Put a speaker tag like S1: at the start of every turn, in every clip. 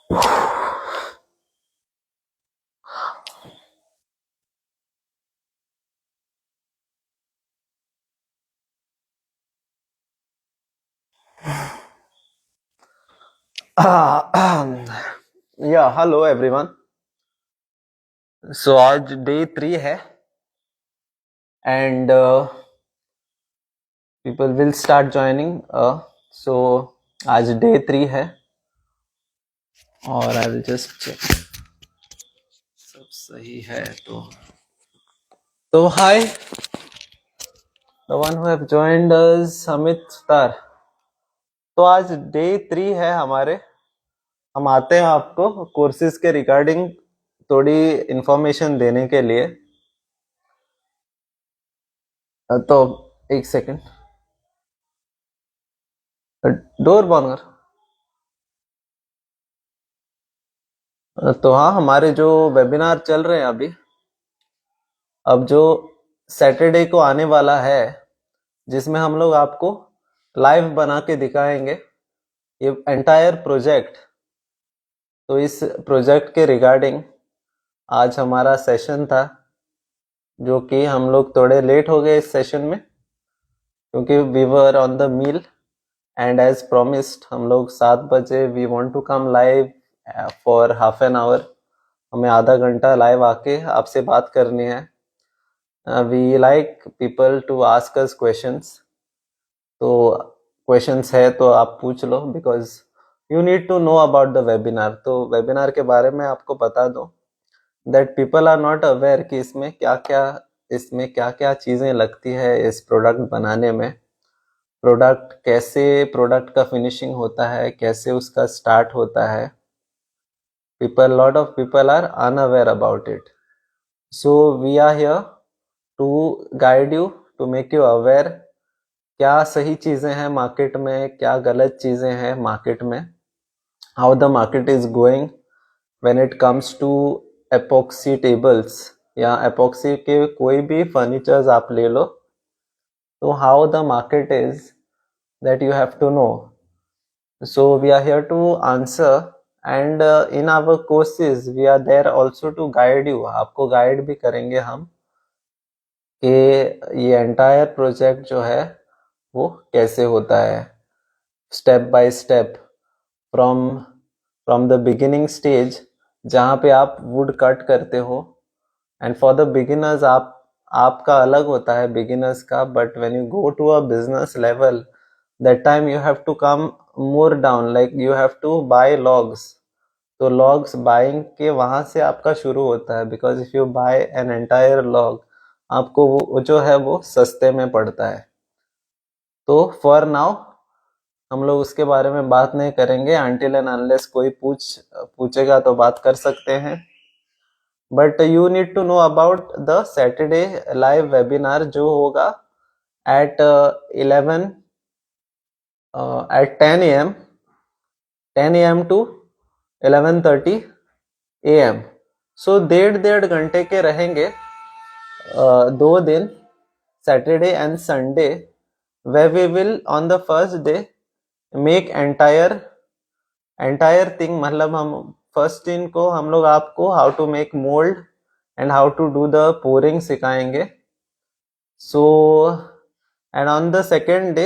S1: या hello everyone. सो आज day 3 है and people will start joining. So आज डे 3 है और आई विल जस्ट चेक सब सही है तो hi the one who have joined us, Amit star. तो आज डे 3 है हमारे। हम आते हैं आपको कोर्सेज के रिगार्डिंग थोड़ी इंफॉर्मेशन देने के लिए। तो एक सेकंड, डोर बंद कर। तो हाँ, हमारे जो वेबिनार चल रहे हैं अभी, अब जो सैटरडे को आने वाला है, जिसमें हम लोग आपको लाइव बना के दिखाएंगे ये एंटायर प्रोजेक्ट। तो इस प्रोजेक्ट के रिगार्डिंग आज हमारा सेशन था, जो कि हम लोग थोड़े लेट हो गए इस सेशन में क्योंकि we were on the meal and as promised हम लोग 7 बजे we want to come live for half an hour. हमें आधा घंटा लाइव आके आपसे बात करनी है। We like people to ask us questions. तो क्वेश्चंस है तो आप पूछ लो, because you need to know about the webinar. तो वेबिनार के बारे में आपको बता दो that people are not aware कि इसमें क्या क्या चीज़ें लगती है इस प्रोडक्ट बनाने में। प्रोडक्ट का फिनिशिंग होता है, कैसे उसका स्टार्ट होता है। Lot of people are unaware about it. So we are here to guide you, to make you aware क्या सही चीज़ें हैं मार्केट में, क्या गलत चीज़ें हैं मार्केट में, how the market is going when it comes to epoxy tables या एपॉक्सी के कोई भी फर्नीचर्स आप ले लो। तो how the market is that you have to know. So we are here to answer and in our courses we are there also to guide you. आपको guide भी करेंगे हम कि ये एंटायर प्रोजेक्ट जो है वो कैसे होता है, step by step, from the beginning stage जहाँ पे आप वुड कट करते हो। एंड फॉर द बिगिनर्स आपका अलग होता है बिगिनर्स का, but when you go to a business level that time you have to come more down, like you have to buy logs. तो लॉग्स बाइंग के वहां से आपका शुरू होता है, because if you buy an entire log आपको वो जो है वो सस्ते में पड़ता है। तो फॉर नाउ हम लोग उसके बारे में बात नहीं करेंगे अनटिल एंड अनलेस कोई पूछेगा तो बात कर सकते हैं। But you need to know about the Saturday live webinar जो होगा at 11 at 10 AM to 11:30 AM। So 1.5 घंटे के रहेंगे 2 दिन, Saturday and Sunday, where we will on the first day make entire thing। मतलब हम फर्स्ट दिन को हम लोग आपको how to make mould and how to do the pouring सिखाएंगे। So and on the second day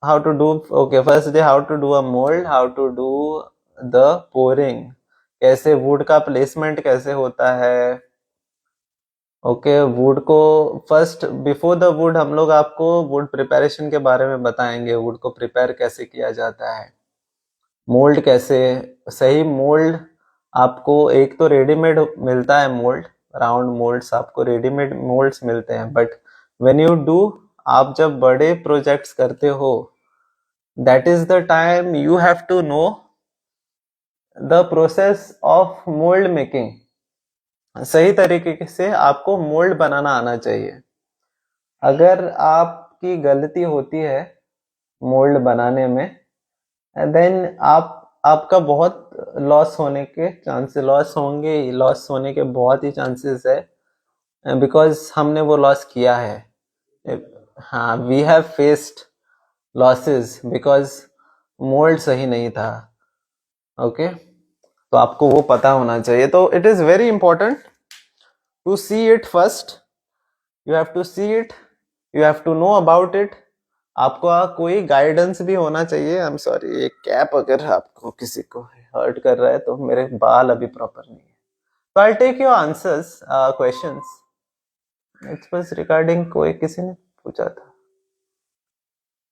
S1: how to do, okay first day how to do a mould, how to do the pouring, कैसे wood का placement कैसे होता है। Okay wood को first before the wood हम लोग आपको वुड प्रिपरेशन के बारे में बताएंगे, वुड को प्रिपेयर कैसे किया जाता है, मोल्ड कैसे, सही मोल्ड आपको एक तो रेडीमेड मिलता है मोल्ड, राउंड मोल्ड्स आपको रेडीमेड मोल्ड्स मिलते हैं, बट व्हेन यू डू, आप जब बड़े प्रोजेक्ट्स करते हो that is the time you have to know the process of mould making. सही तरीके से आपको मोल्ड बनाना आना चाहिए। अगर आपकी गलती होती है मोल्ड बनाने में, देन आपका बहुत लॉस होने के चांसेस, लॉस होने के बहुत ही चांसेस है, बिकॉज हमने वो लॉस किया है। हाँ, we have faced losses because mould सही नहीं था। ओके, तो आपको वो पता होना चाहिए। तो it is very important to see it first, you have to see it, you have to know about it. आपको कोई गाइडेंस भी होना चाहिए। आई एम सॉरी, ये कैप अगर आपको किसी को हर्ट कर रहा है तो मेरे बाल अभी प्रॉपर नहीं है। तो I take your answers questions. It was regarding, कोई किसी ने पूछा था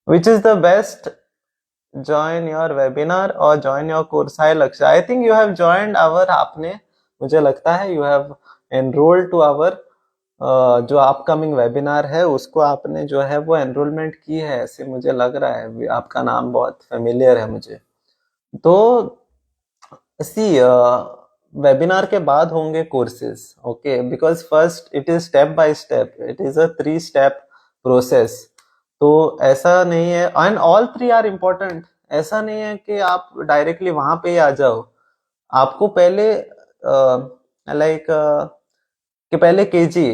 S1: which is the best join your webinar or join your course? Hi Laksha, I think you have joined our, आपने मुझे लगता है you have enrolled to our जो अपकमिंग वेबिनार है उसको आपने जो है वो एनरोलमेंट की है, ऐसे मुझे लग रहा है। आपका नाम बहुत फेमिलियर है मुझे। तो सी वेबिनार के बाद होंगे courses, okay, because first it is step by step, it is a 3 step process. तो ऐसा नहीं है, एंड ऑल 3 आर इम्पोर्टेंट। ऐसा नहीं है कि आप डायरेक्टली वहां पे ही आ जाओ। आपको पहले लाइक कि पहले केजी,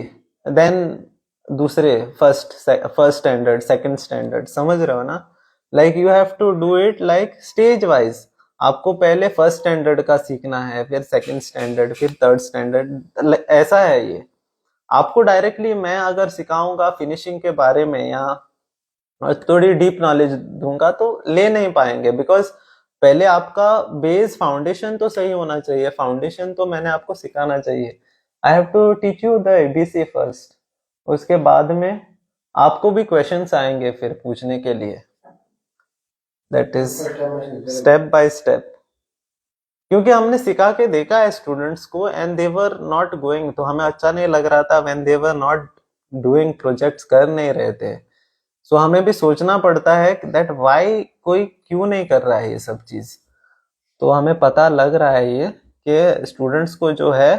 S1: देन दूसरे फर्स्ट स्टैंडर्ड, सेकंड स्टैंडर्ड, समझ रहे हो ना? Like you have to do it like stage wise. आपको पहले फर्स्ट स्टैंडर्ड का सीखना है, फिर सेकंड स्टैंडर्ड, फिर थर्ड स्टैंडर्ड, ऐसा है ये। आपको डायरेक्टली मैं अगर सिखाऊंगा फिनिशिंग के बारे में या थोड़ी डीप नॉलेज दूंगा तो ले नहीं पाएंगे, बिकॉज पहले आपका बेस फाउंडेशन तो सही होना चाहिए। फाउंडेशन तो मैंने आपको सिखाना चाहिए। I have to teach you the ABC first, उसके बाद में आपको भी क्वेश्चंस आएंगे फिर पूछने के लिए। That is step by step, क्योंकि हमने सिखा के देखा है स्टूडेंट्स को and they were not going, तो हमें अच्छा नहीं लग रहा था when they were not doing, projects कर नहीं रहे थे। सो हमें भी सोचना पड़ता है दैट वाई कोई क्यों नहीं कर रहा है ये सब चीज। तो हमें पता लग रहा है ये कि स्टूडेंट्स को जो है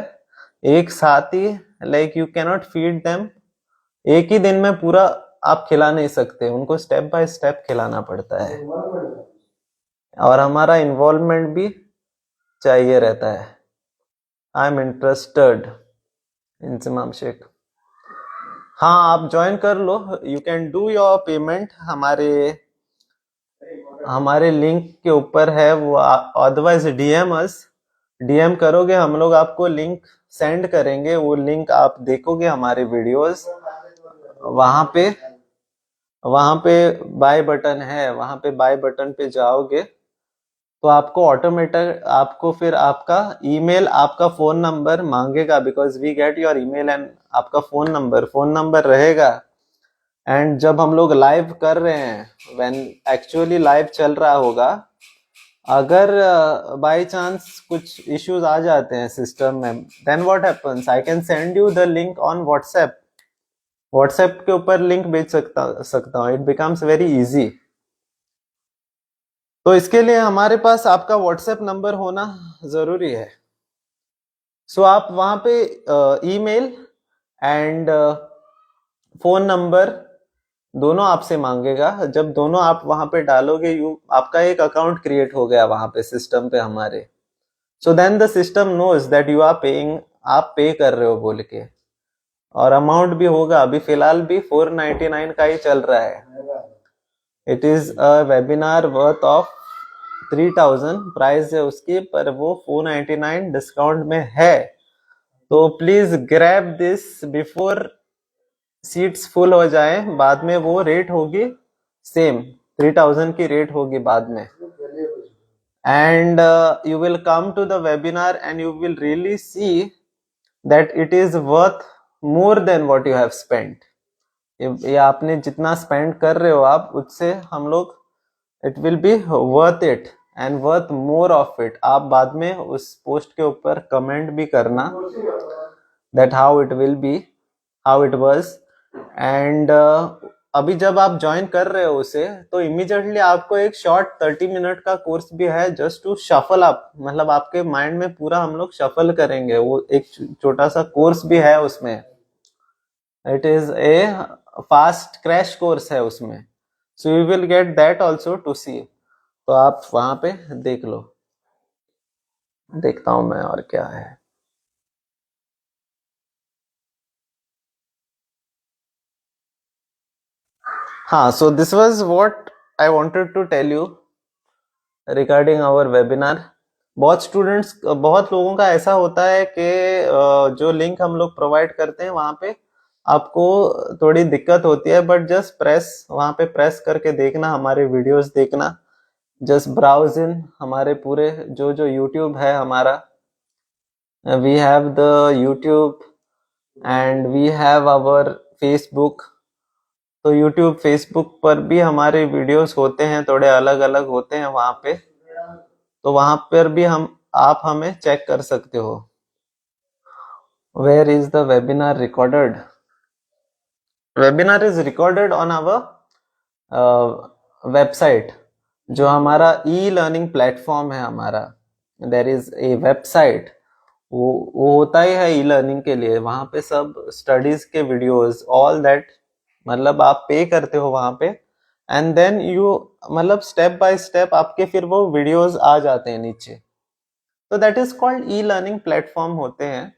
S1: एक साथ ही, like you cannot feed them एक ही दिन में पूरा आप खिला नहीं सकते, उनको स्टेप बाय स्टेप खिलाना पड़ता है, और हमारा इन्वॉल्वमेंट भी चाहिए रहता है। I am interested, Inzamam Shaikh. हाँ, आप ज्वाइन कर लो, you can do your payment हमारे लिंक के ऊपर है वो, अदरवाइज डीएम अस, डीएम करोगे हम लोग आपको लिंक सेंड करेंगे, वो लिंक आप देखोगे हमारे वीडियोस, वहां पे बाय बटन है, वहां पे बाय बटन पे जाओगे तो आपको ऑटोमेटिक, आपको फिर आपका ईमेल, आपका फोन नंबर मांगेगा, because we get your email and आपका फोन नंबर रहेगा। एंड जब हम लोग लाइव कर रहे हैं, व्हेन एक्चुअली लाइव चल रहा होगा, अगर बाय चांस कुछ इश्यूज आ जाते हैं सिस्टम में, then what happens, I can send you the link on WhatsApp, WhatsApp के ऊपर लिंक भेज सकता हूँ, इट बिकम्स वेरी इजी। तो इसके लिए हमारे पास आपका व्हाट्सएप नंबर होना जरूरी है। सो आप वहां पे ईमेल एंड फोन नंबर दोनों आपसे मांगेगा। जब दोनों आप वहां पे डालोगे, आपका एक अकाउंट क्रिएट हो गया वहां पे सिस्टम पे हमारे। So then the system knows that you are paying, आप पे कर रहे हो बोल के, और अमाउंट भी होगा। अभी फिलहाल भी 499 का ही चल रहा है। It is a webinar worth of 3000 price है उसकी, पर वो 499 डिस्काउंट में है। तो please grab this before seats full हो जाए, बाद में वो रेट होगी सेम, 3000 की रेट होगी बाद में। And you will come to the webinar and you will really see that it is worth more than what you have spent. ये आपने जितना स्पेंड कर रहे हो आप, उससे हम लोग, it will be worth it and worth more of it. आप बाद में उस पोस्ट के ऊपर कमेंट भी करना that how it will be, how it was. And अभी जब आप ज्वाइन कर रहे हो उसे, तो इमीडिएटली आपको एक शॉर्ट 30 मिनट का कोर्स भी है, जस्ट टू शफल अप, मतलब आपके माइंड में पूरा हम लोग शफल करेंगे। वो एक छोटा सा कोर्स भी है उसमें, it is a fast crash course है उसमें। So you will get that also to see. तो आप वहां पे देख लो, देखता हूं मैं और क्या है। हाँ, so this was what I wanted to tell you regarding our webinar. बहुत लोगों का ऐसा होता है कि जो लिंक हम लोग प्रोवाइड करते हैं वहां पे आपको थोड़ी दिक्कत होती है, बट जस्ट प्रेस, वहां पे प्रेस करके देखना, हमारे वीडियोस देखना, जस्ट ब्राउज इन हमारे पूरे जो जो यूट्यूब है हमारा, we have the YouTube and we have our Facebook. तो यूट्यूब फेसबुक पर भी हमारे वीडियोस होते हैं, थोड़े अलग अलग होते हैं वहां पे, तो वहां पर भी आप हमें चेक कर सकते हो। Where is the webinar recorded? Webinar is recorded on our website, जो हमारा ई लर्निंग प्लेटफॉर्म है हमारा, देयर इज ए वेबसाइट, वो होता ही है ई लर्निंग के लिए। वहां पे सब स्टडीज के वीडियोस ऑल दैट, मतलब आप पे करते हो वहां पे, एंड देन यू, मतलब स्टेप बाय स्टेप आपके फिर वो वीडियोस आ जाते हैं नीचे। तो that is called e learning platform होते हैं।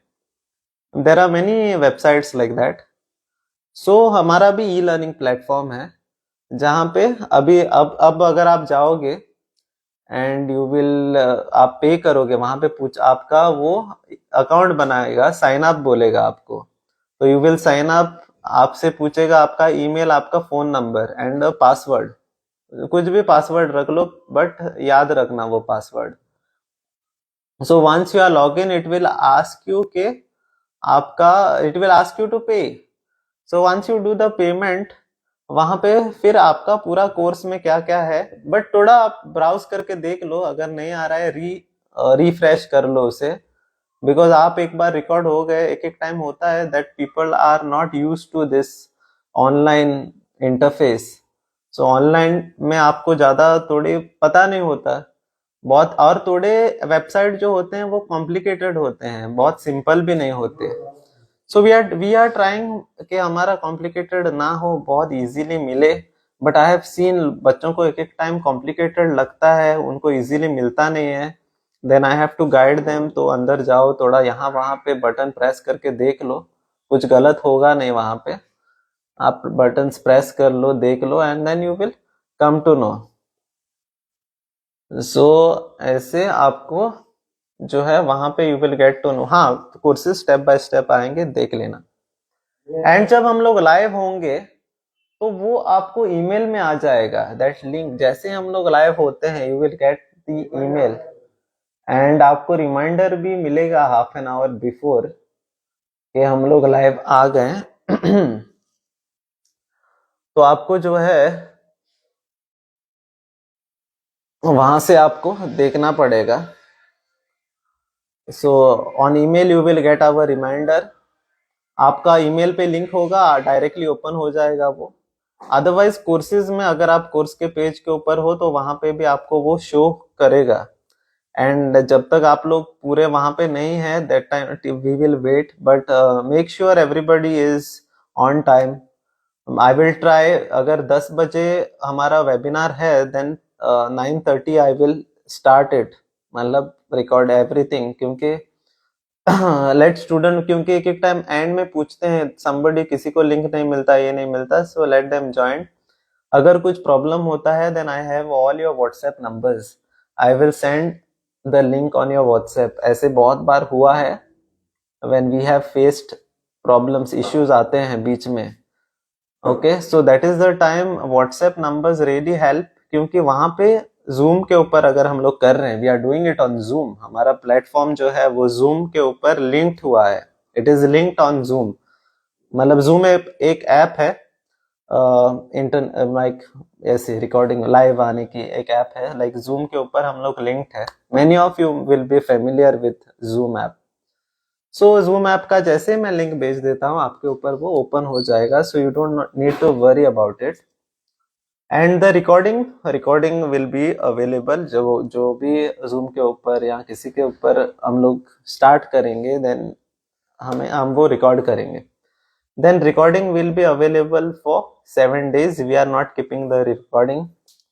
S1: There are many websites like that. So हमारा भी ई लर्निंग प्लेटफॉर्म है, जहां पे अभी अब अगर आप जाओगे एंड यू विल, आप पे करोगे वहां पे, पूछ आपका वो अकाउंट बनाएगा, साइन अप बोलेगा आपको, तो यू विल साइन अप, आपसे पूछेगा आपका ईमेल, आपका फोन नंबर एंड पासवर्ड, कुछ भी पासवर्ड रख लो, बट याद रखना वो password. So once you are log in, it will ask you के आपका, it will ask you to pay. So once you do the payment, वहां पे फिर आपका पूरा कोर्स में क्या क्या है, बट थोड़ा आप ब्राउज करके देख लो, अगर नहीं आ रहा है रिफ्रेश कर लो उसे, बिकॉज आप एक बार रिकॉर्ड हो गए, एक एक टाइम होता है that people are not use to this online interface. So online में आपको ज्यादा थोड़ी पता नहीं होता बहुत, और थोड़े वेबसाइट जो होते हैं वो कॉम्प्लिकेटेड होते हैं, बहुत सिंपल भी नहीं होते। सो वी आर ट्राइंग कि हमारा कॉम्प्लिकेटेड ना हो, बहुत इजीली मिले, बट आई हैव सीन बच्चों को एक एक टाइम कॉम्प्लिकेटेड लगता है, उनको इजीली मिलता नहीं है, then I have to guide them. तो अंदर जाओ, थोड़ा यहाँ वहां पे बटन प्रेस करके देख लो, कुछ गलत होगा नहीं वहां पे, आप बटन प्रेस कर लो, देख लो, and then you will come to know. So ऐसे आपको जो है वहां पे you will get to know. हाँ, कोर्सेज स्टेप बाय स्टेप आएंगे, देख लेना। एंड जब हम लोग लाइव होंगे तो वो आपको ईमेल में आ जाएगा दैट लिंक, जैसे हम लोग लाइव होते हैं you will get the email, and आपको रिमाइंडर भी मिलेगा हाफ एन आवर बिफोर कि हम लोग लाइव आ गए। तो आपको जो है वहां से आपको देखना पड़ेगा। So on email you will get our reminder, आपका ईमेल पे लिंक होगा, डायरेक्टली ओपन हो जाएगा वो। अदरवाइज कोर्सेज में अगर आप कोर्स के पेज के ऊपर हो तो वहां पे भी आपको वो शो करेगा, एंड जब तक आप लोग पूरे वहां पे नहीं है that time we will wait, but make sure everybody is on time. I will try, अगर 10 बजे हमारा वेबिनार है then 9:30 I will start it, मतलब रिकॉर्ड एवरीथिंग, क्योंकि लेट स्टूडेंट, क्योंकि एक एक टाइम एंड में पूछते हैं somebody, किसी को लिंक नहीं मिलता, ये नहीं मिलता, सो लेट देम ज्वाइन। अगर कुछ प्रॉब्लम होता है then I have all your WhatsApp numbers, I will send the link on your WhatsApp. ऐसे बहुत बार हुआ है when we have faced problems, issues आते हैं बीच में। Okay, so that is the time WhatsApp numbers really help, क्योंकि वहां पे जूम के ऊपर अगर हम लोग कर रहे हैं, we are doing it on Zoom, हमारा प्लेटफॉर्म जो है वो जूम के ऊपर लिंक्ड हुआ है, it is linked on Zoom. मतलब जूम एक ऐप है, इंटर लाइक ऐसे रिकॉर्डिंग लाइव आने की एक ऐप है, लाइक जूम के ऊपर हम लोग लिंक्ड है। Many of you will be familiar with zoom app. So zoom app का जैसे मैं लिंक भेज देता हूँ आपके ऊपर, वो ओपन हो जाएगा, so you don't need to worry about it. And the recording will be available, जो भी जूम के ऊपर या किसी के ऊपर हम लोग स्टार्ट करेंगे, देन हम वो रिकॉर्ड करेंगे, then recording will be available for 7 days, we are not keeping the recording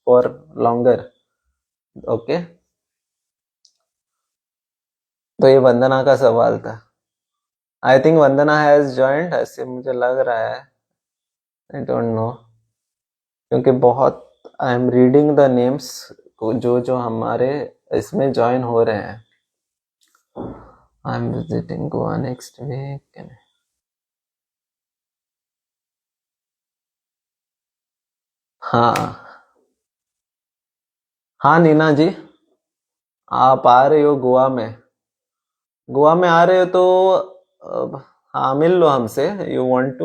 S1: for longer. Okay, तो ये वंदना का सवाल था। I think Vandana has joined, ऐसे मुझे लग रहा है, आई डोंट नो, क्योंकि बहुत I am reading the names जो जो हमारे इसमें ज्वाइन हो रहे हैं। I am visiting Goa next week. हाँ हाँ नीना जी, आप आ रहे हो गोवा में? गोवा में आ रहे हो तो हाँ मिल लो हमसे। यू वांट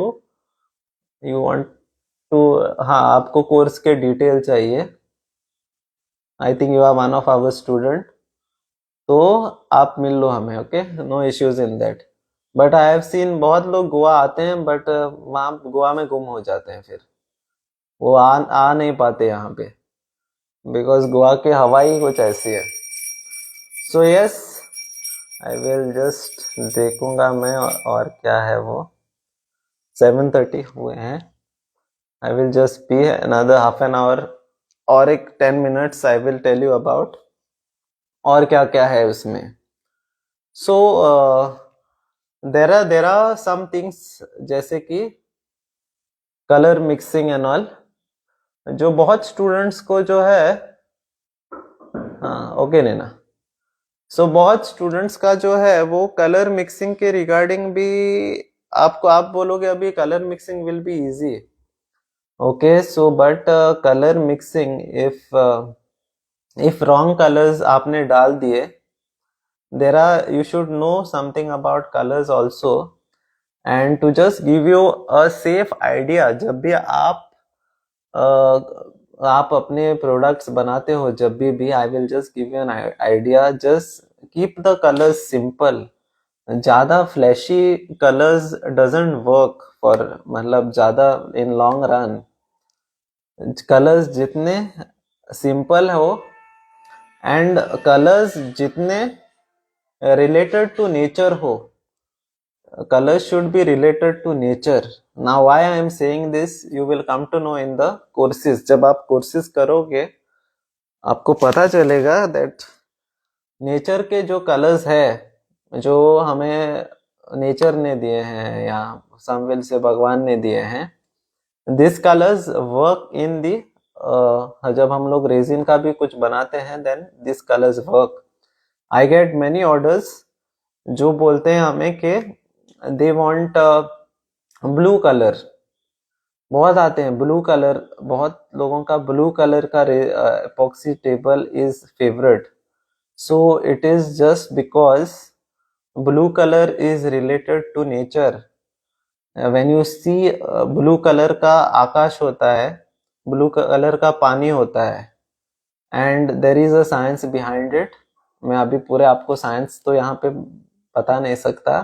S1: टू हाँ, आपको कोर्स के डिटेल चाहिए। I think you are one of our student, तो आप मिल लो हमें। Okay, no issues in that. But I have seen बहुत लोग गोवा आते हैं बट वहाँ गोवा में गुम हो जाते हैं, फिर वो आ नहीं पाते यहाँ पे, बिकॉज गोवा की हवा ही कुछ ऐसी है। So yes, I will just देखूंगा मैं। और क्या है वो, 7:30 हुए हैं। I will just be another half an hour, और एक 10 minutes I will tell you about और क्या क्या है उसमें। सो देर आर सम थिंग्स, जैसे कि कलर मिक्सिंग एंड ऑल, जो बहुत स्टूडेंट्स को जो है। हाँ ओके नैना। सो बहुत स्टूडेंट्स का जो है वो कलर मिक्सिंग के रिगार्डिंग भी, आपको आप बोलोगे अभी colour mixing will be easy. Okay so but colour mixing, if wrong colours आपने डाल दिए, there are you should know something about colors also, and to just give you a safe idea, जब भी आप अपने प्रोडक्ट्स बनाते हो, जब भी I will just give you an idea. Just keep the colours simple. ज्यादा flashy colours doesn't work for, मतलब ज्यादा इन लॉन्ग रन। कलर्स जितने सिंपल हो एंड कलर्स जितने रिलेटेड टू नेचर हो, colors should be related to nature. Now why I am saying this, you will come to know in the courses. जब आप courses करोगे आपको पता चलेगा that नेचर के जो कलर्स है, जो हमें नेचर ने दिए हैं या समविल से भगवान ने दिए हैं, this colours work in the, जब हम लोग रेजिन का भी कुछ बनाते हैं then this colours work. I get many orders जो बोलते हैं हमें कि दे वांट ब्लू कलर, बहुत आते हैं ब्लू कलर, बहुत लोगों का ब्लू कलर का epoxy table is favourite. So it is just because blue colour is related to nature. When you see blue colour का आकाश होता है, ब्लू कलर का पानी होता है, and there is a science behind it. मैं अभी पूरे आपको साइंस तो यहाँ पे बता नहीं सकता,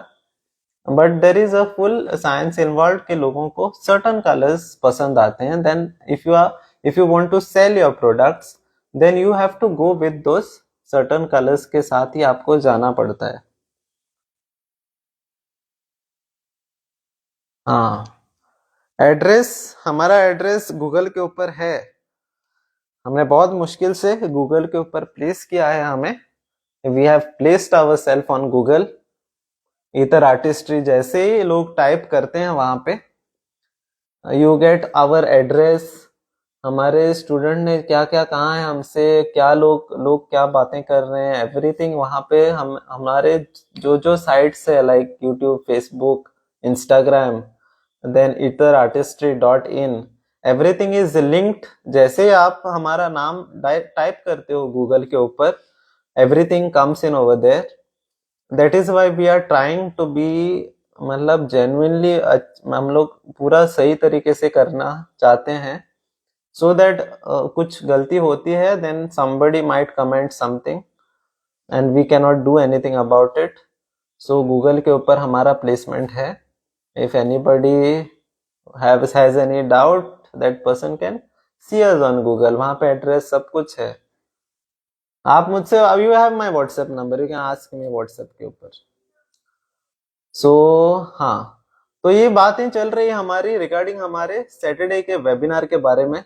S1: but there is a full science involve के लोगों को सर्टन कलर्स पसंद आते हैं। Then if you want to sell your products, then you have to go with those certain colours के साथ ही आपको जाना पड़ता है। हाँ, एड्रेस, हमारा एड्रेस गूगल के ऊपर है। हमने बहुत मुश्किल से गूगल के ऊपर प्लेस किया है हमें। We have placed our self on Google. Iter Artistry जैसे ही लोग टाइप करते हैं वहां पे यू गेट आवर एड्रेस, हमारे स्टूडेंट ने क्या क्या कहा है हमसे, क्या लोग लोग क्या बातें कर रहे हैं, एवरीथिंग वहां पे हम हमारे जो जो साइट्स है like YouTube, Facebook, Instagram, then iterartistry.in, everything is linked. जैसे ही आप हमारा नाम टाइप करते हो गूगल के ऊपर, everything comes in over there. That is why we are trying to be, मतलब जेन्युइनली हम लोग पूरा सही तरीके से करना चाहते हैं, सो दैट कुछ गलती होती है then somebody might comment something and we cannot do anything about it. So Google के ऊपर हमारा प्लेसमेंट है। if anybody has any doubt, that person can see us on Google, वहां पे एड्रेस सब कुछ है। आप मुझसे, you have my WhatsApp number, you can ask me WhatsApp के ऊपर। सो हाँ, तो ये बातें चल रही है हमारी रिगार्डिंग हमारे सैटरडे के वेबिनार के बारे में,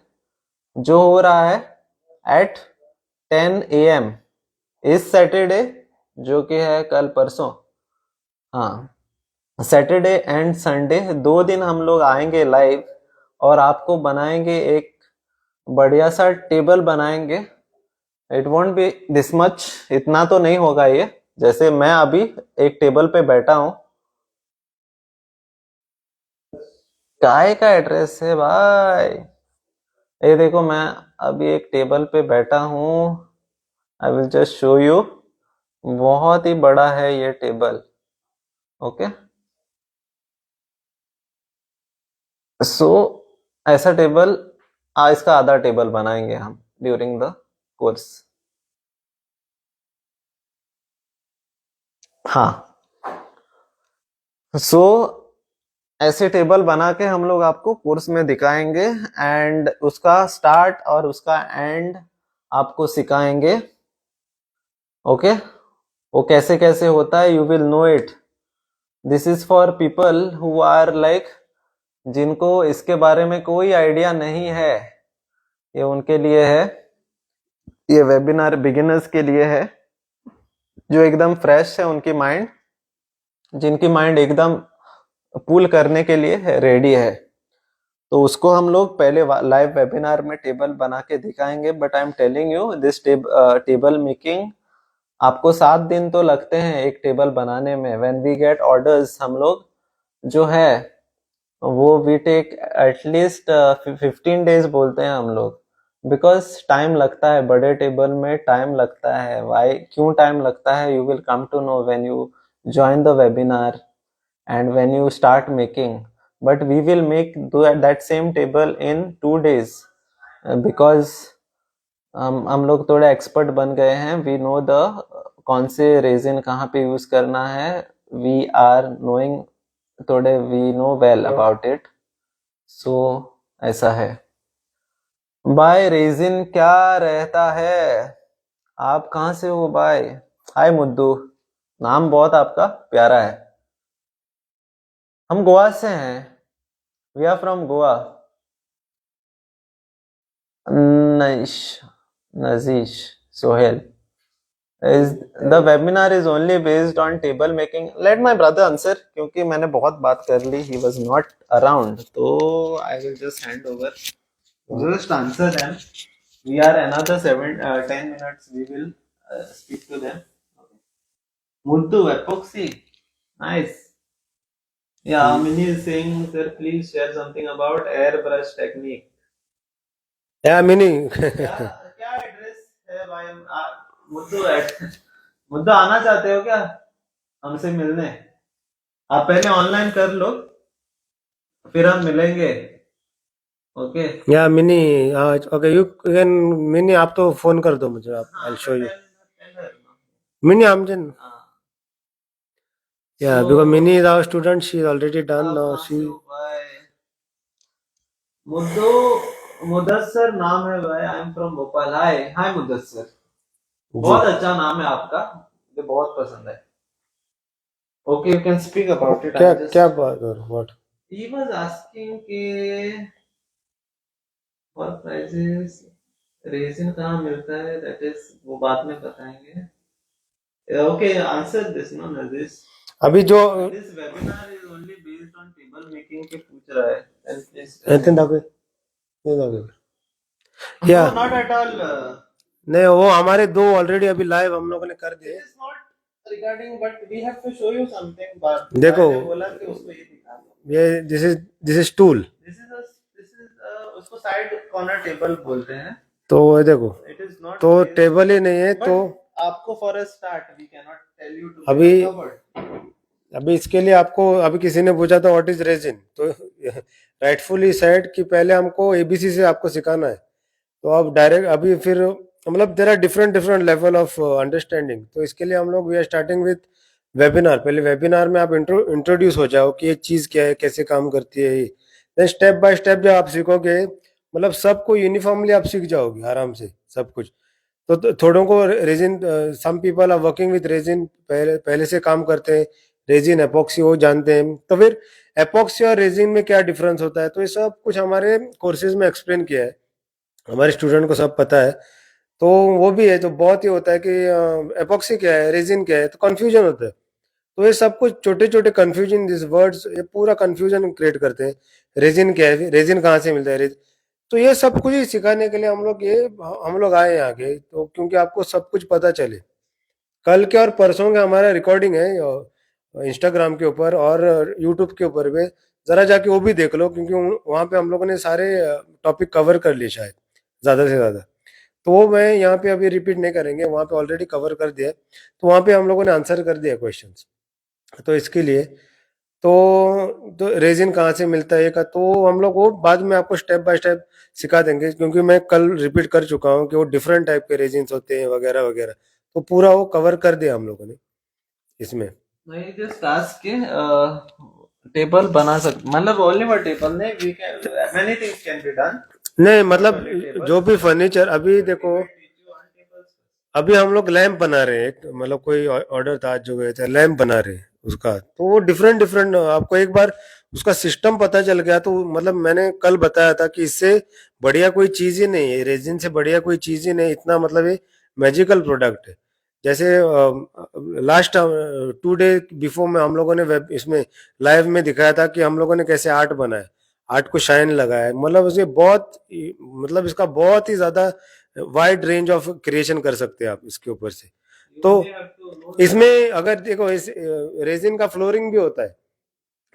S1: जो हो रहा है एट 10 AM इस सैटरडे, जो कि है कल परसों। हाँ, सैटरडे एंड संडे 2 दिन हम लोग आएंगे लाइव, और आपको बनाएंगे एक बढ़िया सा टेबल बनाएंगे it won't be this much, इतना तो नहीं होगा ये। जैसे मैं अभी एक टेबल पे बैठा हूँ, काय का एड्रेस है भाई? ये देखो, मैं अभी एक टेबल पे बैठा हूँ। आई विल जस्ट शो यू। बहुत ही बड़ा है ये टेबल। ओके, सो ऐसा टेबल, इसका आधा टेबल बनाएंगे हम ड्यूरिंग द कोर्स। हाँ, सो ऐसे टेबल बना के हम लोग आपको कोर्स में दिखाएंगे, एंड उसका स्टार्ट और उसका एंड आपको सिखाएंगे। ओके, वो कैसे कैसे होता है, you will know it. This is for people who are like, जिनको इसके बारे में कोई आइडिया नहीं है, ये उनके लिए है। ये वेबिनार बिगिनर्स के लिए है, जो एकदम फ्रेश है उनकी माइंड, जिनकी माइंड एकदम पुल करने के लिए रेडी है। तो उसको हम लोग पहले लाइव वेबिनार में टेबल बना के दिखाएंगे। But I am telling you, this table making आपको 7 दिन तो लगते हैं एक टेबल बनाने में। व्हेन वी गेट ऑर्डर्स, हम लोग जो है वो वी टेक एटलीस्ट 15 days बोलते हैं हम लोग, बिकॉज टाइम लगता है, बड़े टेबल में टाइम लगता है। वाई, क्यों टाइम लगता है, you will come to know when you join the webinar and when you start making. But we will make that same table in 2 days, because हम लोग थोड़े एक्सपर्ट बन गए हैं। वी नो द कौन से रेजिन कहाँ पे यूज करना है, वी आर नोइंग, थोड़े we know well about it. So ऐसा है। बाय रेजिन क्या रहता है? आप कहाँ से हो बाय? हाय मुद्दू, नाम बहुत आपका प्यारा है। हम गोवा से हैं, we are from Goa. Nish, Nazish, Sohail. Is the webinar is only based on table making? Let my brother answer, क्योंकि मैंने बहुत बात कर ली. He was not around, तो I will just hand over. Just answer them. We are another 10 minutes. We will speak to them. Muddu, epoxy, nice. Yeah, Mini is saying, sir, please share something about airbrush technique.
S2: Mini
S1: क्या address है भाई? मुद्दू मुद्दू आना चाहते हो क्या हमसे मिलने? आप पहले ऑनलाइन कर लो, फिर हम मिलेंगे। ओके,
S2: या mini, okay, you can, mini आप तो फोन कर दो मुझे, आप, आई शो यू मिनी आमजन। या because Mini is our student, she is already done now, she
S1: मुद्दू, मुदस्सर नाम है भाई। I am from Bhopal. Hi hi Mudassar, बहुत अच्छा नाम है आपका, मुझे बहुत पसंद है। Okay, you can speak about it.
S2: क्या क्या बात कर व्हाट
S1: ही वाज आस्किंग कि और प्राइसेस रेजिन कहाँ मिलता है, दैट इज वो बाद में बताएंगे। Okay, answer this no this.
S2: अभी जो
S1: this webinar is only based on table making के पूछ रहा है।
S2: ऐसे दागे या
S1: नॉट एट ऑल।
S2: नहीं, वो हमारे दो ऑलरेडी अभी लाइव हम लोगों ने कर दिए।
S1: It is not regarding, but we have to show you something. But
S2: देखो,
S1: बोला कि उसको ये दिखा दो।
S2: ये दिस इज टूल,
S1: उसको साइड कॉर्नर टेबल बोलते हैं।
S2: तो ये देखो,
S1: इट इज नॉट
S2: तो टेबल ही नहीं है। तो
S1: आपको for a start we can not tell you to
S2: अभी इसके लिए आपको, अभी किसी ने पूछा था व्हाट इज रेजिन, तो राइटफुली सेड कि पहले हमको एबीसी से आपको सिखाना है। तो अब डायरेक्ट अभी फिर मतलब there are different different level of understanding. तो इसके लिए हम लोग we are starting with webinar. पहले वेबिनार में आप इंट्रोड्यूस हो जाओ कि ये चीज़ क्या है, कैसे काम करती है ये। देन स्टेप बाय स्टेप जब आप सीखोगे, मतलब सबको यूनिफॉर्मली आप सीख जाओगे आराम से सब कुछ। तो थोड़ों को resin, some people are working with resin, पहले पहले से काम करते हैं, रेजिन एपॉक्सी वो जानते हैं। तो फिर एपॉक्सी और रेजिन में क्या डिफरेंस होता है, तो ये सब कुछ हमारे कोर्सेज में एक्सप्लेन किया है, हमारे स्टूडेंट को सब पता है। तो वो भी है, तो बहुत ही होता है कि एपॉक्सी क्या है, रेजिन क्या है, तो कंफ्यूजन होता है। तो ये सब कुछ छोटे छोटे कंफ्यूजन, दिस वर्ड्स, ये पूरा कंफ्यूजन क्रिएट करते हैं। रेजिन क्या है, रेजिन कहाँ से मिलता है, तो ये सब कुछ ही सिखाने के लिए हम लोग आए हैं आगे, तो क्योंकि आपको सब कुछ पता चले। कल के और परसों का हमारा रिकॉर्डिंग है इंस्टाग्राम के ऊपर और यूट्यूब के ऊपर भी, जरा जाके वो भी देख लो, क्योंकि वहाँ पे हम लोगों ने सारे टॉपिक कवर कर लिए शायद, ज़्यादा से ज़्यादा। तो वो मैं यहाँ पे अभी रिपीट नहीं करेंगे, वहाँ पे ऑलरेडी कवर कर दिया है। तो वहाँ पे हम लोगों ने आंसर कर दिया क्वेश्चंस। तो इसके लिए तो रेजिन कहाँ से मिलता है का, तो हम लोग वो बाद में आपको स्टेप बाय स्टेप सिखा देंगे, क्योंकि मैं कल रिपीट कर चुका हूँ कि वो डिफरेंट टाइप के रेजिन्स होते हैं वगैरह वगैरह। तो पूरा वो कवर कर दिया हम लोगों ने इसमें।
S1: नहीं, जिस टास्क के टेबल बना सकते, मतलब ओनली वन टेबल नहीं, we can many things can be done,
S2: नहीं
S1: नॉट
S2: मतलब
S1: ओनली
S2: जो
S1: टेबल्स,
S2: भी फर्नीचर अभी
S1: वी
S2: देखो,
S1: can teach you on tables.
S2: अभी हम लोग लैंप बना रहे हैं मतलब कोई ऑर्डर था आज जो गए थे, लैंप बना रहे हैं उसका। तो वो डिफरेंट डिफरेंट आपको एक बार उसका सिस्टम पता चल गया तो मतलब मैंने कल बताया था कि इससे बढ़िया कोई चीज ही नहीं है, रेजिन से बढ़िया कोई चीज ही नहीं, इतना मतलब ये मैजिकल प्रोडक्ट है। जैसे लास्ट 2 डे बिफोर में हम लोगों ने वेब इसमें लाइव में दिखाया था कि हम लोगों ने कैसे आर्ट बनाया, आर्ट को शाइन लगाया है। मतलब उसे बहुत मतलब इसका बहुत ही ज्यादा वाइड रेंज ऑफ क्रिएशन कर सकते हैं आप इसके ऊपर से।
S1: यू
S2: तो
S1: only have to know that.
S2: इसमें अगर देखो इस रेजिन का फ्लोरिंग भी होता है,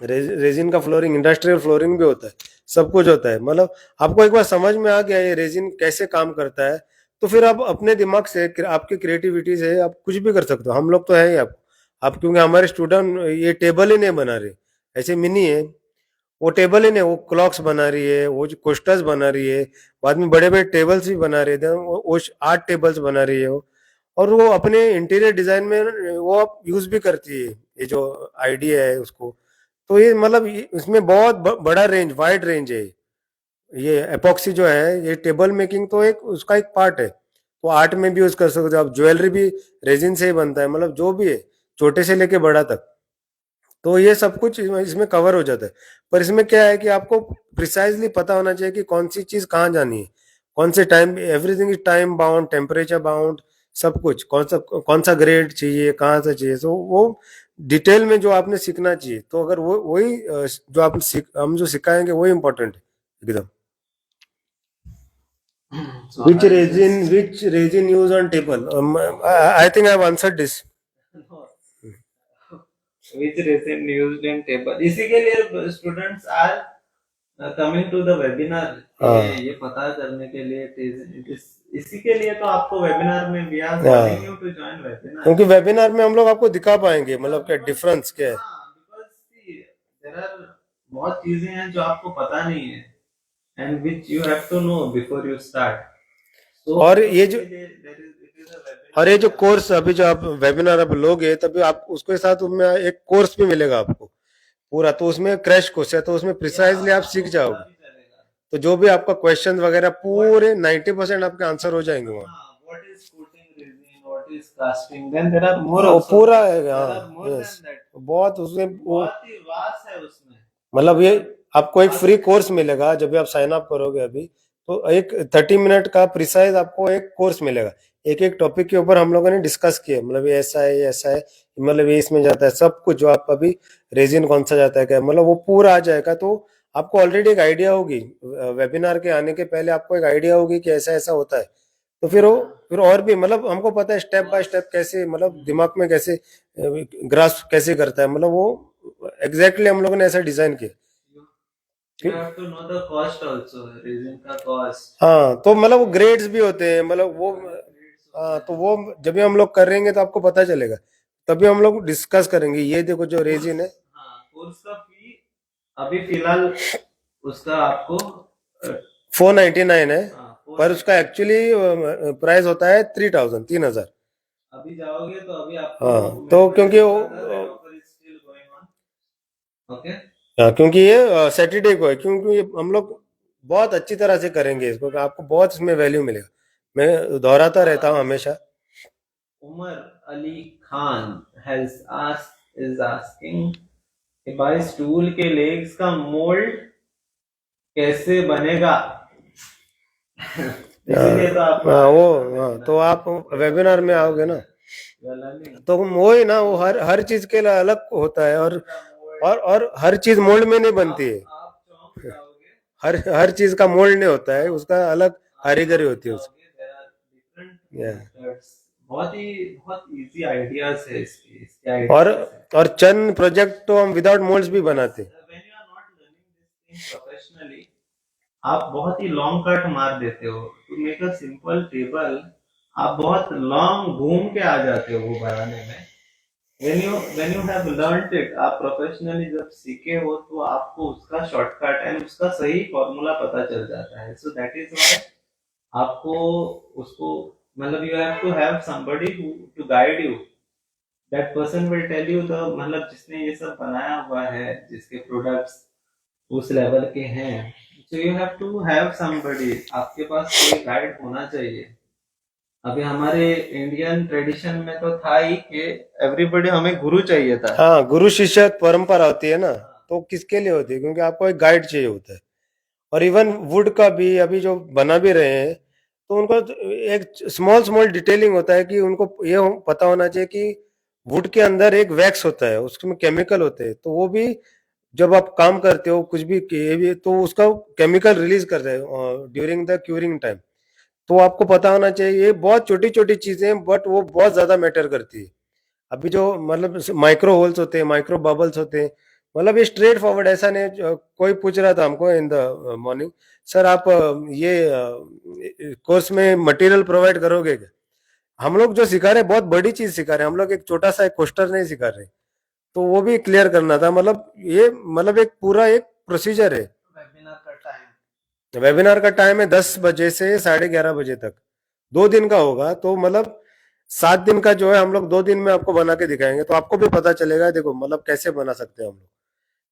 S2: रेजिन का फ्लोरिंग, इंडस्ट्रियल फ्लोरिंग भी होता है, सब कुछ होता है। मतलब आपको एक बार समझ में आ गया ये रेजिन कैसे काम करता है, तो फिर आप अपने दिमाग से आपकी क्रिएटिविटी से आप कुछ भी कर सकते हो। हम लोग तो है ही आप क्योंकि हमारे स्टूडेंट ये टेबल ही नहीं बना रहे, ऐसे मिनी है, वो टेबल ही नहीं, वो क्लॉक्स बना रही है, वो जो कोस्टर्स बना रही है, बाद में बड़े बड़े टेबल्स भी बना रहे थे, वो 8 टेबल्स बना रही है वो। और वो अपने इंटीरियर डिजाइन में वो आप यूज भी करती है, ये जो आइडिया है उसको। तो ये मतलब इसमें बहुत बड़ा रेंज, वाइड रेंज है। ये एपॉक्सी जो है, ये टेबल मेकिंग तो एक उसका एक पार्ट है। वो आर्ट में भी यूज कर सकते हो आप, ज्वेलरी भी रेजिन से ही बनता है, मतलब जो भी है, छोटे से लेके बड़ा तक। तो ये सब कुछ इसमें कवर हो जाता है। पर इसमें क्या है कि आपको प्रिसाइजली पता होना चाहिए कि कौन सी चीज कहाँ जानी है, कौन से time, everything is time bound, temperature bound, सब कुछ कौन सा ग्रेड चाहिए, कहाँ से चाहिए, तो वो डिटेल में जो आपने सीखना चाहिए। तो अगर वो वही जो हम जो सिखाएंगे वही इम्पोर्टेंट है एकदम।
S1: So I'll just
S2: Which resin use on table? I think I've answered this.
S1: no, which resin used in table, इसी के लिए students are coming to the webinar,
S2: हाँ
S1: ये पता करने के लिए इसी के लिए तो आपको वेबिनार में वी आर कॉलिंग यू
S2: हाँ,
S1: टू ज्वाइन वेबिनार।
S2: क्योंकि वेबिनार में हम लोग आपको दिखा पाएंगे मतलब क्या डिफरेंस क्या है।
S1: हाँ, बिकॉज देयर आर बहुत चीजें हैं जो आपको पता नहीं है, and which you have to know before you start. So
S2: और ये जो
S1: इसीलिए there is it is a
S2: और ये जो
S1: वेबिनार।
S2: कोर्स अभी जो आप वेबिनार आप लोगे, तभी आप उसके साथ उसमें एक कोर्स भी मिलेगा आपको पूरा, तो उसमें क्रैश कोर्स है, तो उसमें
S1: या
S2: प्रिसाइजली आप
S1: आपको
S2: सीख
S1: पता
S2: जाओगे।
S1: भी चलेगा
S2: तो जो भी आपका क्वेश्चन वगैरह
S1: व्हाट,
S2: पूरे 90% आपके आंसर हो जाएंगे वहाँ।
S1: हाँ, what is coating resin, what is casting, then there are more
S2: हाँ वो
S1: also,
S2: पूरा है,
S1: there are
S2: हाँ
S1: more
S2: यस,
S1: than that,
S2: बहुत उसमें वो
S1: बहुत ही वास्ट है उसमें,
S2: मतलब ये आपको एक फ्री
S1: वास्ट है।
S2: कोर्स मिलेगा जब भी आप साइन अप करोगे अभी। तो एक 30 मिनट का प्रिसाइज आपको एक कोर्स मिलेगा, एक एक टॉपिक के ऊपर हम लोगों ने डिस्कस किया, मतलब ये ऐसा है, ये ऐसा है, मतलब ये इसमें जाता है, सब कुछ जो आप अभी रेजिन कौन सा जाता है क्या, मतलब वो पूरा आ जाएगा। तो आपको ऑलरेडी एक आइडिया होगी, वेबिनार के आने के पहले आपको एक आइडिया होगी कि ऐसा ऐसा होता है। तो फिर और भी मतलब हमको पता है स्टेप बाय स्टेप कैसे, मतलब दिमाग में कैसे ग्रास्प कैसे करता है, मतलब वो एग्जैक्टली हम लोगों ने ऐसा डिजाइन किया।
S1: You have to know the cost also, resin का cost,
S2: हाँ तो मतलब वो
S1: and
S2: ग्रेड्स भी होते हैं, मतलब वो
S1: grades होता
S2: हाँ,
S1: है।
S2: तो वो जब भी हम लोग करेंगे तो आपको पता चलेगा, तभी हम लोग डिस्कस करेंगे। ये देखो जो
S1: कोर्स,
S2: रेजिन है,
S1: हाँ, कोर्स का फी अभी फिलहाल उसका आपको
S2: 499 है,
S1: हाँ
S2: पर उसका
S1: 499,
S2: एक्चुअली प्राइस होता है 3000, 3000।
S1: अभी जाओगे तो अभी आपको
S2: हाँ तो
S1: मेरे को
S2: क्योंकि
S1: दिखा था that offer is still going on. Okay,
S2: हाँ, क्योंकि ये सैटरडे को है, क्योंकि ये हम लोग बहुत अच्छी तरह से करेंगे इसको, कि आपको बहुत इसमें वैल्यू मिलेगा। मैं दोहराता रहता हूँ हमेशा।
S1: Umar Ali Khan has asked is asking कि भाई स्टूल के लेग्स का मोल्ड कैसे बनेगा। इसीलिए तो आप आ रहे
S2: वो
S1: हैं ना
S2: हाँ,
S1: वेबिनार,
S2: तो आप वेबिनार में आओगे ना,
S1: यू आर लर्निंग
S2: तो वो ही ना, वो हर चीज के लिए अलग होता है,
S1: द मोल्ड।
S2: और हर चीज मोल्ड में नहीं बनती है।
S1: आप चौंक जाओगे,
S2: हर चीज का मोल्ड नहीं होता है, उसका अलग
S1: आप
S2: कारीगरी
S1: समझ
S2: होती है उसकी।
S1: जाओगे देयर आर डिफरेंट
S2: या
S1: मेथड्स। बहुत इजी आइडियाज है इसके
S2: और
S1: आइडियाज है।
S2: और चंद प्रोजेक्ट तो हम विदाउट मोल्ड्स भी
S1: Yes,
S2: बनाते हैं।
S1: when you are not learning this thing professionally, आप बहुत ही लॉन्ग कट मार देते हो to make a simple table. आप बहुत लॉन्ग घूम के आ जाते हो वो बनाने में। when you have learned it, आप प्रोफेशनली जब सीखे हो तो आपको उसका शॉर्टकट एंड उसका सही फॉर्मूला पता चल जाता है। सो दैट इज व्हाई आपको उसको मतलब you have to have somebody to guide you. That person will tell you the मतलब जिसने ये सब बनाया हुआ है, जिसके प्रोडक्ट्स उस लेवल के हैं। So you have to have somebody, आपके पास कोई गाइड होना चाहिए। अभी हमारे इंडियन ट्रेडिशन में तो था ही कि एवरीबडी हमें गुरु चाहिए था।
S2: हाँ, गुरु शिष्य परंपरा होती है ना, तो किसके लिए होती है? क्योंकि आपको एक गाइड चाहिए होता है। और इवन वुड का भी अभी जो बना भी रहे हैं, तो उनको तो एक स्मॉल स्मॉल डिटेलिंग होता है कि उनको ये पता होना चाहिए कि वुड के अंदर एक वैक्स होता है, उसमें केमिकल होते हैं, तो वो भी जब आप काम करते हो कुछ भी ये भी तो उसका केमिकल रिलीज करता है ड्यूरिंग द क्यूरिंग टाइम। तो आपको पता होना चाहिए, ये बहुत छोटी छोटी चीजें हैं बट वो बहुत ज्यादा मैटर करती है। अभी जो मतलब माइक्रो होल्स होते हैं, माइक्रो बबल्स होते हैं, मतलब ये स्ट्रेट फॉरवर्ड ऐसा नहीं। कोई पूछ रहा था हमको इन द मॉर्निंग, सर आप ये कोर्स में मटेरियल प्रोवाइड करोगे क्या? हम लोग जो सिखा रहे हैं बहुत बड़ी चीज सिखा रहे हैं, हम लोग एक छोटा सा एक पोस्टर नहीं सिखा रहे। तो वो भी क्लियर करना था, मतलब ये मतलब एक पूरा एक प्रोसीजर है।
S1: वेबिनार का टाइम
S2: वेबिनार का टाइम है 10 बजे से 11:30 बजे तक, 2 दिन का होगा। तो मतलब 7 दिन का जो है हम लोग 2 दिन में आपको बना के दिखाएंगे, तो आपको भी पता चलेगा देखो मतलब कैसे बना सकते हैं हम लोग।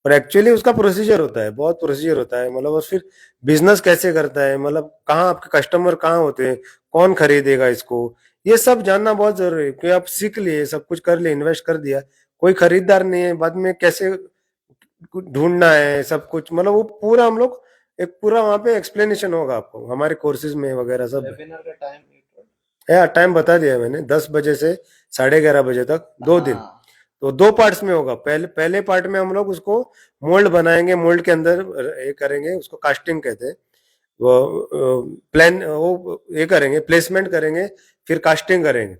S2: पर एक्चुअली उसका प्रोसीजर होता है, बहुत प्रोसीजर होता है, मतलब और फिर बिजनेस कैसे करता है, मतलब कहाँ आपके कस्टमर कहाँ होते हैं, कौन खरीदेगा इसको, ये सब जानना बहुत जरूरी है। कि आप सीख लिए, सब कुछ कर लिए, इन्वेस्ट कर दिया, कोई खरीदार नहीं है, बाद में कैसे ढूंढना है सब कुछ, मतलब वो पूरा हम लोग एक पूरा वहाँ पे एक्सप्लेनेशन होगा आपको हमारे कोर्सेज में वगैरह सब है।
S1: वेबिनार का टाइम
S2: यार टाइम बता दिया मैंने, 10 बजे से 11:30 बजे तक, 2 दिन।
S1: हाँ।
S2: तो 2 पार्ट्स में होगा। पहले पहले पार्ट में हम लोग उसको मोल्ड बनाएंगे, मोल्ड के अंदर ये करेंगे, उसको कास्टिंग कहते हैं। वो प्लान वो ये करेंगे, प्लेसमेंट करेंगे, फिर कास्टिंग करेंगे।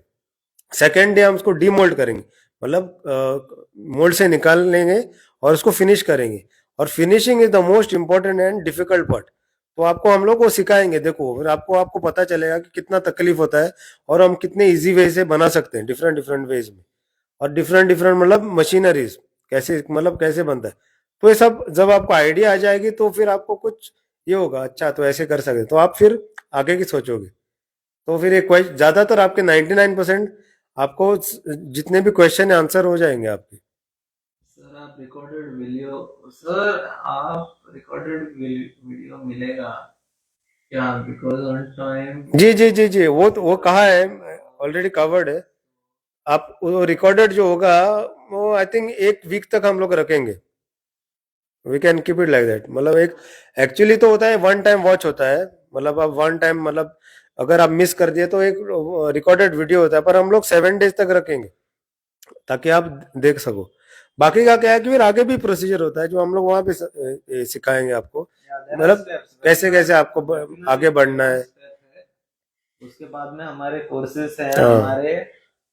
S2: सेकेंड डे हम उसको डीमोल्ड करेंगे, मतलब मोल्ड से निकाल लेंगे और उसको फिनिश करेंगे। और finishing is the most important and difficult part. तो आपको हम लोग को सिखाएंगे, देखो फिर आपको आपको पता चलेगा कि कितना तकलीफ होता है और हम कितने इजी वे से बना सकते हैं, डिफरेंट डिफरेंट वेज में। और डिफरेंट डिफरेंट मतलब मशीनरीज कैसे मतलब कैसे बनता है। तो ये सब जब आपको आइडिया आ जाएगी तो फिर आपको कुछ ये होगा, अच्छा तो ऐसे कर सकते, तो आप फिर आगे की सोचोगे। तो फिर एक ज्यादातर आपके 99% आपको जितने भी क्वेश्चन है आंसर हो जाएंगे आपके।
S1: सर आप रिकॉर्डेड वीडियो सर आप रिकॉर्डेड वीडियो मिलेगा क्या? बिकॉज ऑन टाइम
S2: जी जी जी जी, वो कहा है, ऑलरेडी कवर्ड है। आप वो रिकॉर्डेड जो होगा वो आई थिंक 1 वीक तक हम लोग रखेंगे। We can keep it like that, मतलब एक एक्चुअली तो होता है वन टाइम वॉच होता है, मतलब आप वन टाइम मतलब अगर आप मिस कर दिए तो एक रिकॉर्डेड वीडियो होता है, पर हम लोग 7 डेज तक रखेंगे ताकि आप देख सको। बाकी का क्या है कि फिर आगे भी प्रोसीजर होता है जो हम लोग वहाँ पे सिखाएंगे आपको,
S1: देयर आर
S2: मतलब
S1: स्टेप्स।
S2: कैसे कैसे आपको
S1: वेबिनार
S2: आगे
S1: एक
S2: बढ़ना
S1: पहला
S2: है।
S1: स्टेप है। उसके बाद में हमारे कोर्सेज हैं,
S2: हाँ
S1: हमारे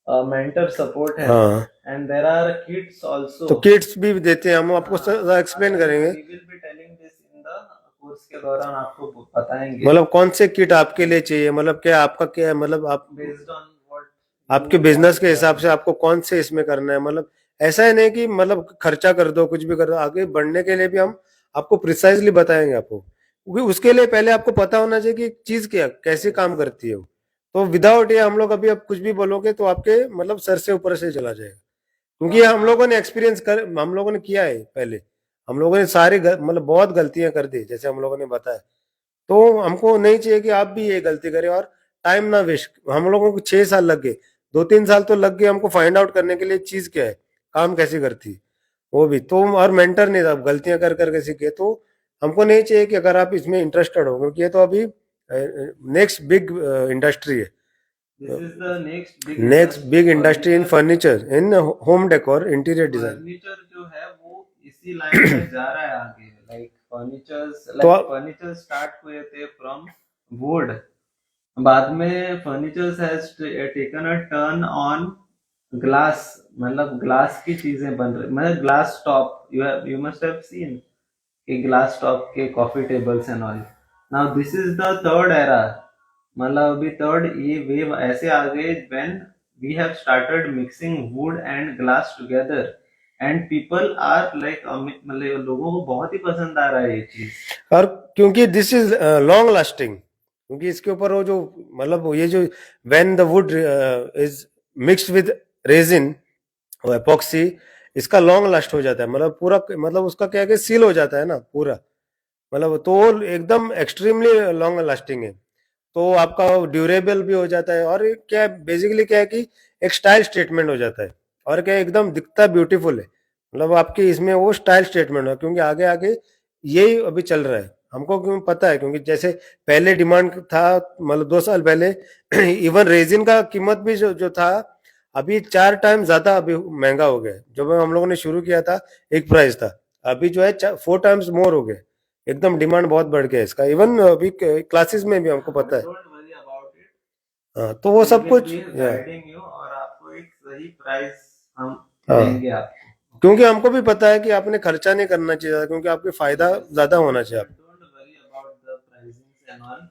S1: मेंटर सपोर्ट है
S2: हाँ,
S1: and there are kids also.
S2: तो किट्स भी देते हैं, हम आपको एक्सप्लेन
S1: एंड
S2: करेंगे,
S1: we will be telling this in the course के दौरान आपको बताएंगे
S2: मतलब कौन से किट आपके लिए चाहिए, मतलब क्या आपका क्या है, मतलब आप
S1: बेस्ड ऑन व्हाट
S2: आपके
S1: यू
S2: बिजनेस
S1: वांट
S2: के
S1: टू
S2: हिसाब
S1: अर्न।
S2: से आपको कौन से इसमें करना है। मतलब ऐसा है नहीं कि मतलब खर्चा कर दो, कुछ भी कर दो, आगे बढ़ने के लिए भी हम आपको प्रिसाइजली बताएंगे आपको, क्योंकि उसके लिए पहले आपको पता होना चाहिए कि चीज क्या कैसे काम करती है वो। तो विदाउट ये हम लोग अभी आप कुछ भी बोलोगे तो आपके मतलब सर से ऊपर से चला जाएगा, क्योंकि ये हम लोगों ने एक्सपीरियंस कर हम लोगों ने किया है पहले। हम लोगों ने सारी मतलब बहुत गलतियां कर दी जैसे हम लोगों ने बताया। तो हमको नहीं चाहिए कि आप भी ये गलती करें और टाइम ना वेस्ट। हम लोगों को 6 साल लग गए, 2-3 साल तो लग गए हमको फाइंड आउट करने के लिए चीज क्या है, काम कैसे करती है वो भी। तो और मेंटर नहीं था, गलतियां कर करके सीखे। तो हमको नहीं चाहिए कि अगर आप इसमें इंटरेस्टेड हो, क्योंकि ये तो अभी नेक्स्ट बिग इंडस्ट्री है,
S1: this is the next big
S2: next
S1: industry.
S2: Big industry in
S1: furniture
S2: furniture in home decor interior design.
S1: Furniture जो है वो इसी लाइन में जा रहा है आगे। लाइक फर्नीचर्स
S2: तो
S1: लाइक फर्नीचर स्टार्ट हुए थे फ्रॉम वुड, बाद में furnitures has taken a turn on glass, मतलब ग्लास की चीजें बन रही, मतलब glass top, you must have seen कि ग्लास टॉप के coffee tables and all. Now this is the third era, मतलब अभी थर्ड ये वेव ऐसे आ गए when we have started mixing wood and glass together and people are like, मतलब लोगों को बहुत ही पसंद आ रहा है ये चीज।
S2: और क्योंकि दिस इज लॉन्ग लास्टिंग, क्योंकि इसके ऊपर वो जो मतलब ये जो when the wood is mixed with resin और एपॉक्सी, इसका लॉन्ग लास्ट हो जाता है, मतलब पूरा, मतलब उसका क्या है कि सील हो जाता है ना पूरा, मतलब तो वो एकदम एक्सट्रीमली लॉन्ग लास्टिंग है, तो आपका ड्यूरेबल भी हो जाता है, और क्या बेसिकली क्या है कि एक स्टाइल स्टेटमेंट हो जाता है, और क्या एकदम दिखता ब्यूटीफुल है, मतलब आपकी इसमें वो स्टाइल स्टेटमेंट है, क्योंकि आगे आगे यही अभी चल रहा है हमको, क्यों पता है, क्योंकि जैसे पहले डिमांड था, मतलब 2 साल पहले इवन रेजिन का कीमत भी जो था, अभी 4 टाइम ज्यादा अभी महंगा हो गया, जब हम लोगों ने शुरू किया था एक प्राइस था, अभी जो है 4 टाइम्स मोर हो गया, एकदम डिमांड बहुत बढ़ गया है इसका, इवन अभी क्लासेस में भी हमको पता है।
S1: डोंट वरी अबाउट इट,
S2: हाँ, तो वो
S1: वी
S2: सब
S1: विल
S2: कुछ
S1: बी गाइडिंग यू और आपको एक सही प्राइस हम
S2: हाँ,
S1: देंगे आपको।
S2: क्योंकि हमको भी पता है कि आपने खर्चा नहीं करना चाहिए, क्योंकि आपके फायदा ज्यादा होना चाहिए आप,
S1: don't worry about the pricing and all,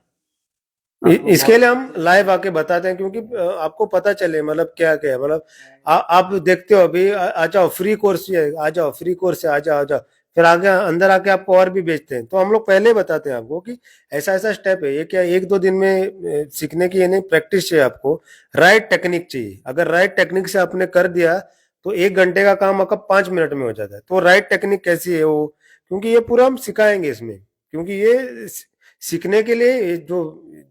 S1: आपको
S2: इसके
S1: बहुत
S2: लिए हम
S1: अच्छे से
S2: लाइव आके बताते हैं, क्योंकि आपको पता चले मतलब क्या क्या है, मतलब आप देखते हो अभी आ जाओ फ्री कोर्स है, आ जाओ फ्री कोर्स है, आ जाओ आ जाओ, फिर आगे अंदर आके आपको और भी बेचते हैं, तो हम लोग पहले बताते हैं आपको कि ऐसा ऐसा स्टेप है, ये क्या 1-2 दिन में सीखने की ये नहीं, प्रैक्टिस चाहिए आपको, राइट टेक्निक चाहिए, अगर राइट टेक्निक से आपने कर दिया तो 1 घंटे का काम आपका 5 मिनट में हो जाता है, तो राइट टेक्निक कैसी है वो, क्योंकि ये पूरा हम सिखाएंगे इसमें, क्योंकि ये सीखने के लिए जो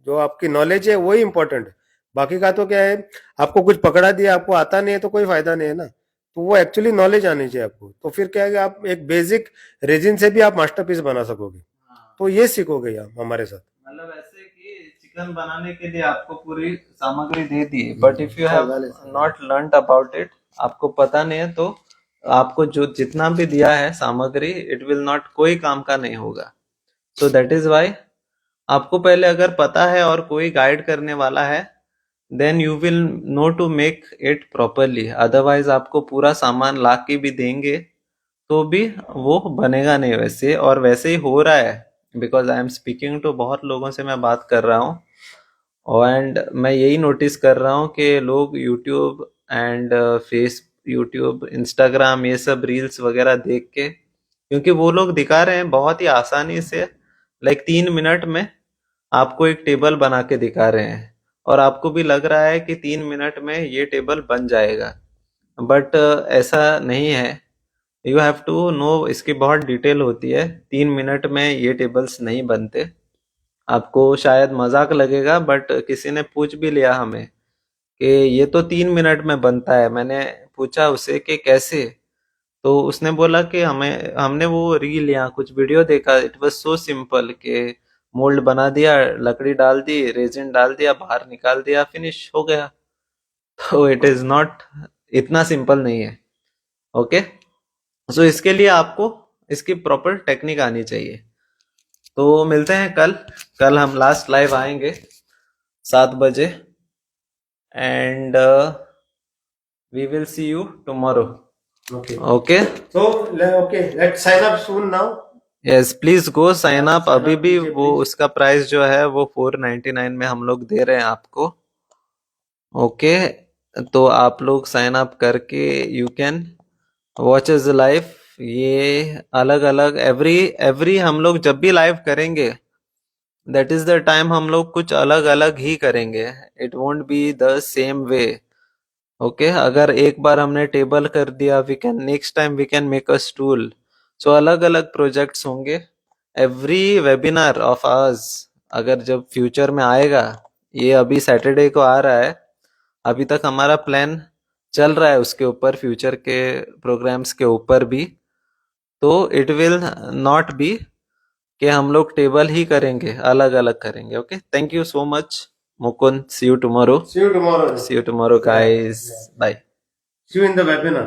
S2: जो आपकी नॉलेज है वही इंपॉर्टेंट है, बाकी का तो क्या है, आपको कुछ पकड़ा दिया आपको आता नहीं है तो कोई फायदा नहीं है ना, तो वो एक्चुअली नॉलेज आनी चाहिए आपको, तो फिर क्या है कि आप एक बेसिक रेजिन से भी आप मास्टरपीस बना सकोगे,
S1: हाँ,
S2: तो ये सीखोगे आप हमारे साथ।
S1: मतलब ऐसे कि चिकन बनाने के लिए आपको पूरी सामग्री दे दी, but if you have not learned about it, आपको पता नहीं है, तो आपको जो जितना भी दिया है सामग्री, इट विल नॉट, कोई काम का नहीं होगा। सो दैट इज वाई आपको पहले अगर पता है और कोई गाइड करने वाला है, then you will know to make it properly, otherwise आपको पूरा सामान ला के भी देंगे तो भी वो बनेगा नहीं वैसे, और वैसे ही हो रहा है, because I am speaking to बहुत लोगों से मैं बात कर रहा हूँ, एंड मैं यही नोटिस कर रहा हूँ कि लोग YouTube and face YouTube Instagram ये सब रील्स वगैरह देख के, क्योंकि वो लोग दिखा रहे हैं बहुत ही आसानी से, लाइक 3 मिनट में आपको एक टेबल बना के दिखा रहे हैं, और आपको भी लग रहा है कि 3 मिनट में ये टेबल बन जाएगा, बट ऐसा नहीं है। यू हैव टू नो, इसकी बहुत डिटेल होती है, 3 मिनट में ये टेबल्स नहीं बनते। आपको शायद मजाक लगेगा, बट किसी ने पूछ भी लिया हमें कि ये तो 3 मिनट में बनता है, मैंने पूछा उसे कि कैसे, तो उसने बोला कि हमें, हमने वो रील या कुछ वीडियो देखा, इट वाज सो सिंपल कि मोल्ड बना दिया, लकड़ी डाल दी, रेजिन डाल दिया, बाहर निकाल दिया, फिनिश हो गया। तो इट इज नॉट, इतना सिंपल नहीं है। ओके, सो इसके लिए आपको इसकी प्रॉपर टेक्निक आनी चाहिए। तो मिलते हैं कल, कल हम लास्ट लाइव आएंगे 7 बजे, and we will see you tomorrow.
S2: Okay,
S1: okay,
S2: तो okay, let's sign up soon now.
S1: Yes please go sign up,
S2: sign
S1: अभी
S2: अप
S1: भी
S2: कीजिए
S1: वो
S2: प्लीज।
S1: उसका प्राइस जो है वो 499 में हम लोग दे रहे हैं आपको। ओके, तो आप लोग साइन अप करके you can watch is live, ये अलग अलग एवरी एवरी हम लोग जब भी लाइव करेंगे, दैट इज द टाइम हम लोग कुछ अलग अलग ही करेंगे, it won't be the same way. Okay, अगर एक बार हमने टेबल कर दिया, we can next time we can make a stool, so अलग अलग प्रोजेक्ट्स होंगे। एवरी वेबिनार ऑफ आवर्स, अगर जब फ्यूचर में आएगा, ये अभी सैटरडे को आ रहा है, अभी तक हमारा प्लान चल रहा है उसके ऊपर, फ्यूचर के प्रोग्राम्स के ऊपर भी, तो इट विल नॉट बी कि हम लोग टेबल ही करेंगे, अलग अलग करेंगे। Okay, thank you so much Mukund, see you tomorrow,
S2: see you tomorrow.
S1: See you tomorrow
S2: yeah,
S1: guys, bye.
S2: See you in the webinar.